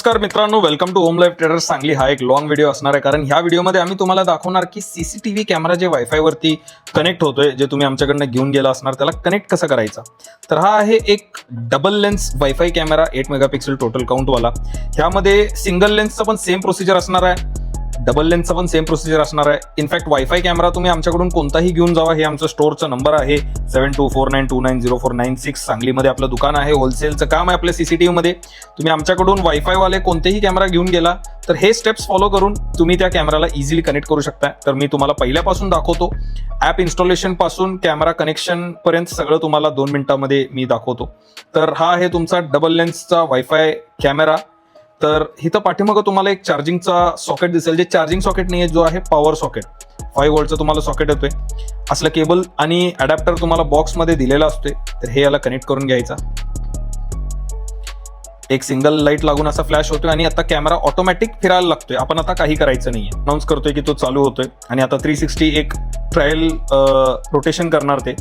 नमस्कार मित्रांनो, welcome to home life traders Sangli. हा एक लॉंग व्हिडिओ असणार आहे, कारण ह्या व्हिडिओमध्ये आम्ही तुम्हाला दाखवणार की सीसीटीव्ही कॅमेरा जे वायफाय वरती कनेक्ट होतोय, जे तुम्ही आमच्याकडनं घेऊन गेला असणार, त्याला कनेक्ट कसं करायचा. तर हा आहे एक double lens wifi camera, 8 megapixel total काउंटवाला. ह्यामध्ये सिंगल लेन्सचं पण सेम प्रोसिजर असणार आहे, डबल लेन्सचं पण सेम प्रोसिजर असणार आहे. इनफॅक्ट वायफाय कॅमेरा तुम्ही आमच्याकडून कोणताही घेऊन जावा. हे आमचं स्टोअरचा नंबर आहे 7249290496. सांगलीमध्ये आपलं दुकान आहे, होलसेलचं काम आहे आपल्या सीसीटीव्हीमध्ये. तुम्ही आमच्याकडून वायफाय वाले कोणतेही कॅमेरा घेऊन गेला तर हे स्टेप्स फॉलो करून तुम्ही त्या कॅमेराला इझिली कनेक्ट करू शकता. तर मी तुम्हाला पहिल्यापासून दाखवतो, ॲप इन्स्टॉलेशन पासून कॅमेरा कनेक्शन पर्यंत सगळं तुम्हाला 2 मिनिटांमध्ये मी दाखवतो. तर हा आहे तुमचा डबल लेन्सचा वायफाय कॅमेरा. तर इथं पाठीमागं तुम्हाला एक चार्जिंगचा सॉकेट दिसेल, जे चार्जिंग सॉकेट नाही आहे, जो आहे पॉवर सॉकेट. 5 व्होल्टचं तुम्हाला सॉकेट येतोय. असलं केबल आणि अडॅप्टर तुम्हाला बॉक्समध्ये दिलेला असतोय. तर हे याला कनेक्ट करून घ्यायचा. एक सिंगल लाईट लागून असा फ्लॅश होतोय आणि आता कॅमेरा ऑटोमॅटिक फिरायला लागतोय. आपण आता काही करायचं नाहीये. अनाऊन्स करतोय की तो चालू होतोय आणि आता 360 एक ट्रायल रोटेशन करणार ते.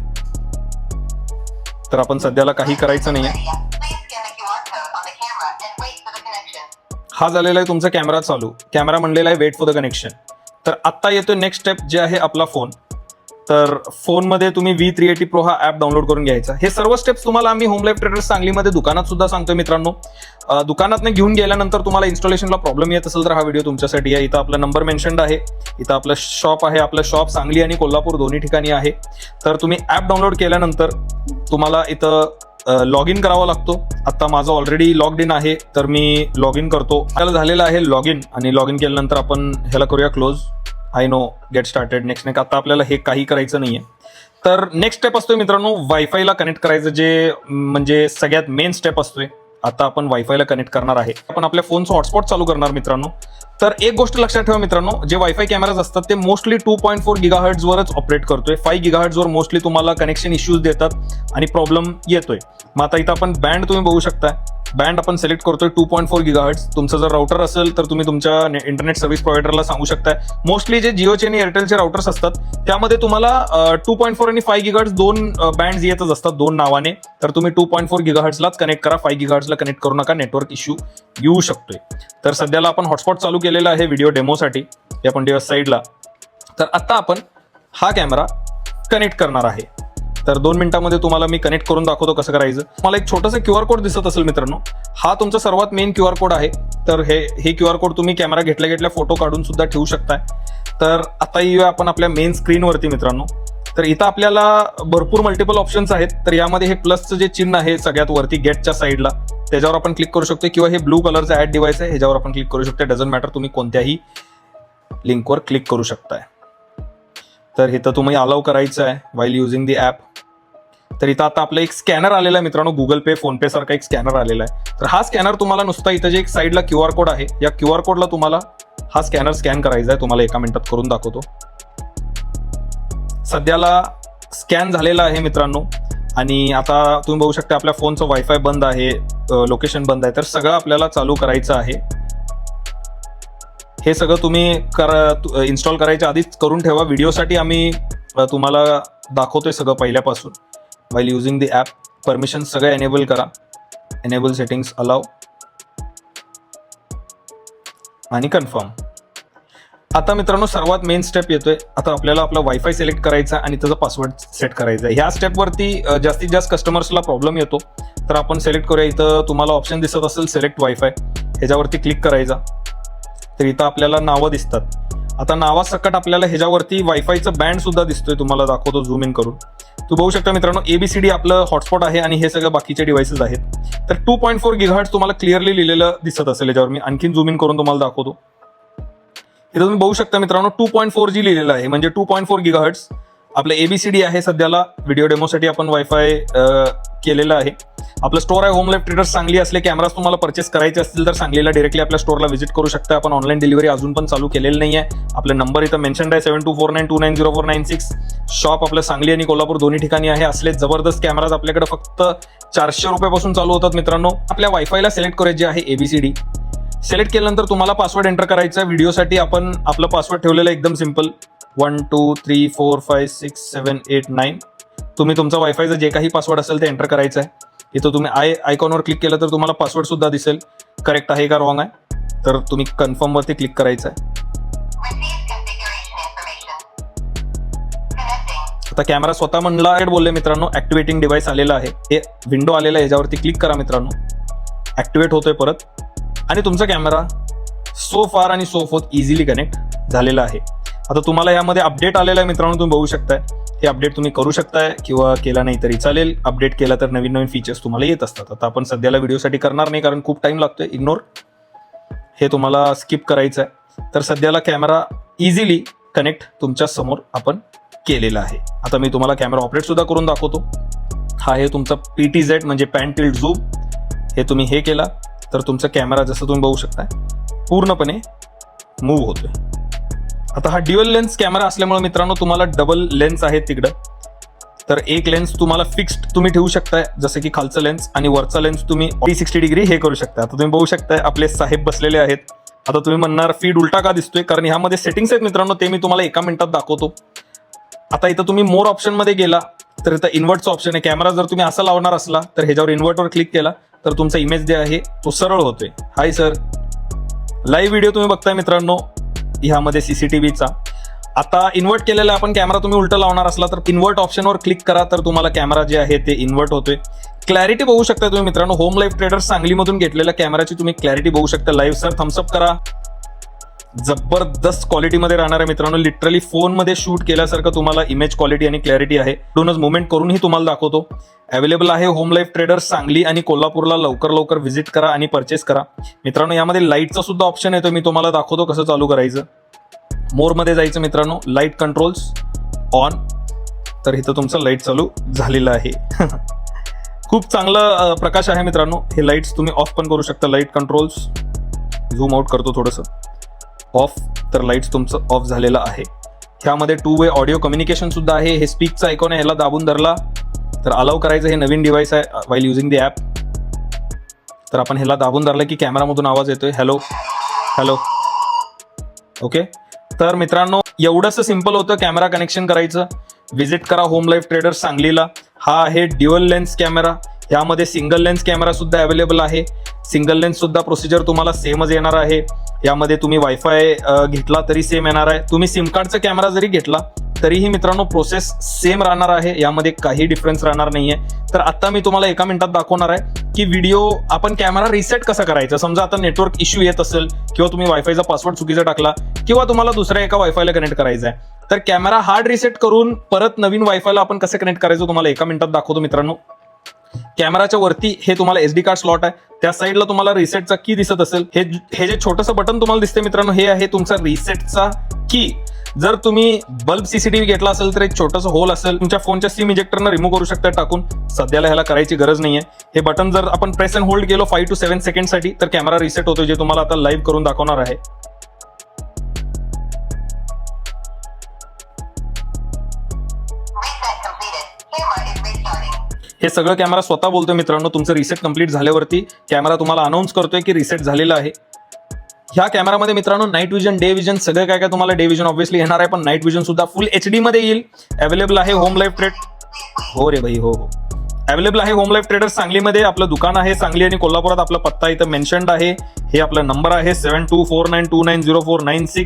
तर आपण सध्याला काही करायचं नाहीये. हा झालेला आहे तुमचा कॅमेरा चालू. कॅमेरा म्हणलेला आहे वेट फॉर द कनेक्शन. तर आत्ता येतोय नेक्स्ट स्टेप, जे आहे आपला फोन. तर फोनमध्ये तुम्ही V380 Pro हा ॲप डाउनलोड करून घ्यायचा. हे सर्व स्टेप्स तुम्हाला आम्ही होम लाईफ ट्रेडर्स सांगलीमध्ये दुकानात सुद्धा सांगतोय मित्रांनो. दुकानातनं घेऊन गेल्यानंतर तुम्हाला इन्स्टॉलेशनला प्रॉब्लेम येत असेल तर हा व्हिडिओ तुमच्यासाठी आहे. इथं आपला नंबर मेन्शन्ड आहे. इथं आपलं शॉप आहे. आपलं शॉप सांगली आणि कोल्हापूर दोन्ही ठिकाणी आहे. तर तुम्ही ॲप डाउनलोड केल्यानंतर तुम्हाला इथं लॉग इन करावा लागतो. आता माझं ऑलरेडी लॉग्ड इन आहे, तर मी लॉग इन करतो. आपल्याला झालेलं आहे लॉग इन, आणि लॉग इन केल्यानंतर आपण ह्याला करूया close. I know, get started, next. आता आपल्याला हे काही करायचं नाहीये. तर नेक्स्ट स्टेप असतोय मित्रांनो, वायफायला कनेक्ट करायचं, जे म्हणजे सगळ्यात मेन स्टेप असतोय. आता आपण वायफायला कनेक्ट करणार आहे. आपण आपल्या फोनचं हॉटस्पॉट चालू करणार मित्रांनो. तर एक गोष्ट लक्षात ठेवा मित्रांनो, जे वायफाय कॅमेराज असतात ते मोस्टली 2.4 GHz वरच ऑपरेट करतोय. 5 GHz वर मोस्टली तुम्हाला कनेक्शन इश्यूज देतात आणि प्रॉब्लेम येतोय. मग आता इथं आपण बँड तुम्ही बघू शकता. बँड आपण सिलेक्ट करतोय 2.4 GHz. तुमचं जर राउटर असेल तर तुम्ही तुमच्या इंटरनेट सर्व्हिस प्रोव्हायडरला सांगू शकता. मोस्टली जे जिओचे आणि एअरटेलचे राउटर्स असतात त्यामध्ये तुम्हाला 2.4 आणि 5 GHz दोन बँड्स येतच असतात, दोन नावाने. तर तुम्ही 2.4 GHz लाच कनेक्ट करा. 5 GHz ला कनेक्ट करू नका, नेटवर्क इश्यू येऊ शकतोय. तर सध्याला आपण हॉटस्पॉट चालू केलेला आहे व्हिडिओ डेमोसाठी. हे आपण डिव्हाइस साईडला. तर आता आपण हा कॅमेरा कनेक्ट करणार आहे. तर 2 मिनिटांमध्ये तुम्हाला मी कनेक्ट करून दाखवतो कसं करायचं. मला एक छोटंसं QR कोड दिसत असेल मित्रांनो, हा तुमचा सर्वात मेन QR कोड आहे. तर हे QR कोड तुम्ही कॅमेरा घेतल्या फोटो काढून सुद्धा ठेवू शकताय. तर आता येऊया आपण आपल्या मेन स्क्रीनवरती मित्रांनो. तर इथं आपल्याला भरपूर मल्टिपल ऑप्शन्स आहेत. तर यामध्ये हे प्लसचं जे चिन्ह आहे सगळ्यात वरती गेटच्या साईडला, त्याच्यावर आपण क्लिक करू शकतो, किंवा हे ब्लू कलरचं ॲड डिव्हाइस आहे, ह्याच्यावर आपण क्लिक करू शकतो. डझंट मॅटर, तुम्ही कोणत्याही लिंकवर क्लिक करू शकताय. तर इथं तुम्ही अलाउ करायचं आहे वाईल युझिंग दी ॲप. तर इथं आता आपलं एक स्कॅनर आलेला आहे मित्रांनो, गुगल पे, फोन पे सारखा एक स्कॅनर आलेला आहे. तर हा स्कॅनर तुम्हाला नुसता इथं जे एक साईडला QR कोड आहे, या QR कोडला तुम्हाला हा स्कॅनर स्कॅन करायचा आहे. तुम्हाला 1 मिनिटात करून दाखवतो. सध्याला स्कॅन झालेला आहे मित्रांनो. आणि आता तुम्ही बघू शकता आपल्या फोनचं वायफाय बंद आहे, लोकेशन बंद आहे. तर सगळं आपल्याला चालू करायचं आहे. हे सगळं तुम्ही इन्स्टॉल करायच्या आधीच करून ठेवा. व्हिडिओसाठी आम्ही तुम्हाला दाखवतोय सगळं पहिल्यापासून. वाईल युझिंग दी ॲप, परमिशन सगळं एनेबल करा. एनेबल सेटिंग्स, अलाव आणि कन्फर्म. आता मित्रांनो सर्वात मेन स्टेप येतोय. आता आपल्याला आपला वायफाय सिलेक्ट करायचा आणि त्याचा पासवर्ड सेट करायचा. ह्या स्टेपवरती जास्तीत जास्त कस्टमर्सला प्रॉब्लेम येतो. तर आपण सिलेक्ट करूया. इथं तुम्हाला ऑप्शन दिसत असेल सिलेक्ट वायफाय, ह्याच्यावरती क्लिक करायचा. तर इथं आपल्याला नावं दिसतात. आता नावासकट आपल्याला ह्याच्यावरती वायफायचं बँड सुद्धा दिसतोय. तुम्हाला दाखवतो झूम इन करून. तू बघू शकता मित्रांनो, ABCD आपलं हॉटस्पॉट आहे आणि हे सगळं बाकीचे डिव्हाइसेस आहेत. तर 2.4 GHz तुम्हाला क्लिअरली लिहिलेलं दिसत असेल याच्यावर. मी आणखीन झूम इन करून तुम्हाला दाखवतो. इथं तुम्ही बघू शकता मित्रांनो 2.4G लिहिलेलं आहे, म्हणजे 2.4 GHz आपलं ABCD आहे. सध्याला व्हिडिओ डेमोसाठी आपण वायफाय केलेलं आहे. आपलं स्टोअर आहे होम लाईफ ट्रेडर्स सांगली. असले कॅमेराज तुम्हाला परचेस करायचे असतील तर सांगलीला डायरेक्टली आपल्या स्टोअरला व्हिजिट करू शकता. आपण ऑनलाईन डिलिव्हरी अजून पण चालू केलेलं नाही आहे. आपला नंबर इथं मेन्शन्ड आहे 7249290496. शॉप आपलं सांगली आणि कोल्हापूर दोन्ही ठिकाणी आहे. असले जबरदस्त कॅमेराज आपल्याकडे फक्त 400 रुपयापासून चालू होतात मित्रांनो. आपल्या वायफायला सिलेक्ट करायचे आहे ABCD. सिलेक्ट केल्यानंतर तुम्हाला पासवर्ड एंटर करायचा आहे. व्हिडिओसाठी आपण आपलं पासवर्ड ठेवलेलं आहे एकदम सिम्पल, 1 2 3 4 5 6 7 8 9. तुम्ही तुमचा वायफायचा जे काही पासवर्ड असेल ते एंटर करायचं आहे. इथं तुम्ही आयकॉनवर क्लिक केलं तर तुम्हाला पासवर्ड सुद्धा दिसेल, करेक्ट आहे का रॉंग आहे. तर तुम्ही कन्फर्म वरती क्लिक करायचं आहे. आता कॅमेरा स्वतः म्हणला बोलले मित्रांनो, ऍक्टिव्हेटिंग डिव्हाइस आलेला आहे. हे विंडो आलेला आहे, याच्यावरती क्लिक करा मित्रांनो, ऍक्टिव्हेट होतोय परत आणि तुमचा कॅमेरा सो फार आणि सो फोर्थ इझिली कनेक्ट झालेला आहे. आता तुम्हाला यामध्ये अपडेट आलेला आहे मित्रांनो, तुम्ही बघू शकताय. हे अपडेट तुम्ही करू शकताय किंवा केला नाही तरी चालेल. अपडेट केला तर नवीन नवीन फीचर्स तुम्हाला येत असतात. आता आपण सध्याला व्हिडिओसाठी करणार नाही कारण खूप टाइम लागतोय. इग्नोर, हे तुम्हाला स्किप करायचं आहे. तर सध्याला कॅमेरा इझिली कनेक्ट तुमच्या समोर आपण केलेला आहे. आता मी तुम्हाला कॅमेरा ऑपरेट सुद्धा करून दाखवतो. हा आहे तुमचा PTZ म्हणजे पॅन टिल्ट झूम. हे तुम्ही हे केला तर तुमचा कॅमेरा जसं तुम्ही बघू शकताय पूर्णपणे मूव्ह होतोय. आता हा ड्युअल लेन्स कॅमेरा असल्यामुळे मित्रांनो तुम्हाला डबल लेन्स आहेत तिकडं. तर एक लेन्स तुम्हाला फिक्स्ड तुम्ही ठेवू शकताय, जसं की खालचं लेन्स, आणि वरचा लेन्स तुम्ही 360 डिग्री हे करू शकता. आता तुम्ही बघू शकताय आपले साहेब बसलेले आहेत. आता तुम्ही म्हणणार फीड उलटा का दिसतोय, कारण ह्यामध्ये सेटिंग्स आहेत मित्रांनो, ते मी तुम्हाला एका मिनिटात दाखवतो. आता इथं तुम्ही मोर ऑप्शन मध्ये गेला तर इथं इन्व्हर्टचं ऑप्शन आहे. कॅमेरा जर तुम्ही असा लावणार असला तर ह्याच्यावर इन्व्हर्टवर क्लिक केला तर तुमचा इमेज जे आहे तो सरळ होतोय. हाय सर, लाईव्ह व्हिडिओ तुम्ही बघताय मित्रांनो ह्यामध्ये CCTVचा. आता इन्व्हर्ट केलेला आपण कॅमेरा तुम्ही उलटा लावणार असला तर इन्व्हर्ट ऑप्शनवर क्लिक करा तर तुम्हाला कॅमेरा जे आहे ते इन्व्हर्ट होतोय. क्लॅरिटी बघू शकता तुम्ही मित्रांनो, होम लाईफ ट्रेडर्स सांगलीमधून घेतलेल्या कॅमेराची तुम्ही क्लॅरिटी बघू शकता. लाईव्ह सर थम्सअप करा. जबरदस्त क्वालिटीमध्ये राहणार आहे मित्रांनो. लिटरली फोनमध्ये शूट केल्यासारखं तुम्हाला इमेज क्वालिटी आणि क्लॅरिटी आहे. दोनच मुवमेंट करूनही तुम्हाला दाखवतो. अवेलेबल आहे होम लाईफ ट्रेडर्स सांगली आणि कोल्हापूरला. लवकर व्हिजिट करा आणि परचेस करा मित्रांनो. यामध्ये लाईटचा सुद्धा ऑप्शन येतो, मी तुम्हाला दाखवतो कसं चालू करायचं. मोरमध्ये जायचं मित्रांनो, लाईट कंट्रोल्स ऑन. तर इथं तुमचं लाईट चालू झालेलं आहे. खूप चांगला प्रकाश आहे मित्रांनो. हे लाईट्स तुम्ही ऑफ पण करू शकता. लाईट कंट्रोल्स, झूम आउट करतो थोडंसं, ऑफ. तर लाईट्स तुमचं ऑफ झालेलं आहे. ह्यामध्ये 2 वे ऑडिओ कम्युनिकेशन सुद्धा आहे. हे स्पीकचा आयकॉन आहे, ह्याला दाबून धरला तर अलाउ करायचं. हे नवीन डिव्हाइस आहे वाईल युझिंग दी ॲप. तर आपण ह्याला दाबून धरलं की कॅमेरामधून आवाज येतोय, हॅलो हॅलो. ओके, तर मित्रांनो एवढंच सिंपल होतं कॅमेरा कनेक्शन करायचं. व्हिजिट करा होम लाईफ ट्रेडर्स सांगलीला. हा आहे ड्युअल लेन्स कॅमेरा. यामध्ये सिंगल लेन्स कॅमेरा सुद्धा अवेलेबल आहे. सिंगल लेन्स सुद्धा प्रोसिजर तुम्हाला सेमच येणार आहे. यामध्ये तुम्ही वायफाय घेतला तरी सेम येणार आहे. तुम्ही सिम कार्डचा कॅमेरा जरी घेतला तरीही मित्रांनो प्रोसेस सेम राहणार आहे. यामध्ये काही डिफरन्स राहणार नाहीये. तर आता मी तुम्हाला एका मिनिटात दाखवणार आहे की व्हिडिओ आपण कॅमेरा रिसेट कसा करायचा. समजा आता नेटवर्क इश्यू येत असेल किंवा तुम्ही वायफायचा पासवर्ड चुकीचा टाकला किंवा तुम्हाला दुसऱ्या एका वायफायला कनेक्ट करायचा आहे, तर कॅमेरा हार्ड रिसेट करून परत नवीन वायफायला आपण कसं कनेक्ट करायचं तुम्हाला एका मिनिटात दाखवतो मित्रांनो. कॅमेराच्या वरती हे तुम्हाला SD कार्ड स्लॉट आहे. त्या साईडला तुम्हाला रिसेटचा की दिसत असेल. हे जे छोटंसं बटन तुम्हाला दिसते मित्रांनो, हे आहे तुमचा रिसेटचा की. जर तुम्ही बल्ब CCTV घेतला असेल तर एक छोटंसं होल असेल, तुमच्या फोनच्या सिम इजेक्टरनं रिमूव्ह करू शकता टाकून. सध्याला ह्याला करायची गरज नाहीये. हे बटन जर आपण प्रेस अँड होल्ड केलो 5 to 7 सेकंडसाठी तर कॅमेरा रिसेट होतो, जे तुम्हाला आता लाईव्ह करून दाखवणार आहे. हे सगळं कॅमेरा स्वतः बोलतोय मित्रांनो. तुमचं रिसेट कंप्लीट झाल्यावरती कॅमेरा तुम्हाला अनाऊन्स करतोय की रिसेट झालेला आहे. ह्या कॅमेरामध्ये मित्रांनो नाईट विजन, डे विजन सगळं काय तुम्हाला डे विजन ऑब्व्हियसली येणार आहे, पण नाईट विजन सुद्धा फुल HD मध्ये येईल. अवेलेबल आहे होम लाईफ ट्रेड. हो रे भाई, हो. अवेलेबल आहे होम लाईफ ट्रेडर्स सांगलीमध्ये. आपलं दुकान आहे सांगली आणि कोल्हापुरात. आपला पत्ता इथं मेन्शन्ड आहे. हे आपला नंबर आहे 7249290496.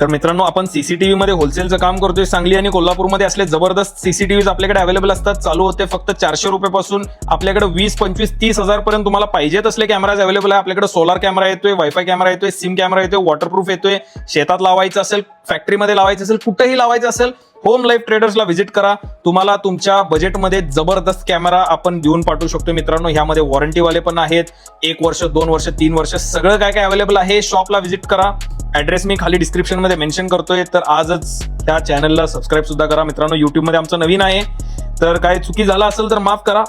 तर मित्रांनो आपण CCTV मध्ये होलसेलचं काम करतोय. सांगली आणि कोल्हापूरमध्ये असले जबरदस्त CCTVs आपल्याकडे अवेलेबल असतात. चालू होते फक्त 400 रुपयापासून आपल्याकडे 20, 25, 30 हजार पर्यंत तुम्हाला पाहिजेत असले कॅमेराज अवेलेबल आहे. आपल्याकडे सोलार कॅमेरा येतोय, वायफाय कॅमेरा येतोय, सिम कॅमेरा येतोय, वॉटरप्रूफ येतोय. शेतात लावायचं असेल, फॅक्टरीमध्ये लावायचं असेल, कुठेही लावायचं असेल, होम लाईफ ट्रेडर्सला व्हिजिट करा. तुम्हाला तुमच्या बजेटमध्ये जबरदस्त कॅमेरा आपण देऊन पाठवू शकतो मित्रांनो. ह्यामध्ये वॉरंटीवाले पण आहेत. 1 वर्ष, 2 वर्ष, 3 वर्ष सगळं काय अवेलेबल आहे. शॉपला व्हिजिट करा. ऍड्रेस मी खाली डिस्क्रिप्शन मध्ये मेन्शन करतोय. तर आजच त्या चॅनलला सबस्क्राईब सुद्धा करा मित्रांनो. युट्यूब मध्ये आमचं नवीन आहे, तर काय चुकी झाला असेल तर माफ करा.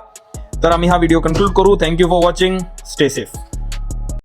तर आम्ही हा व्हिडिओ कंक्लूड करू. Thank you for watching. Stay safe.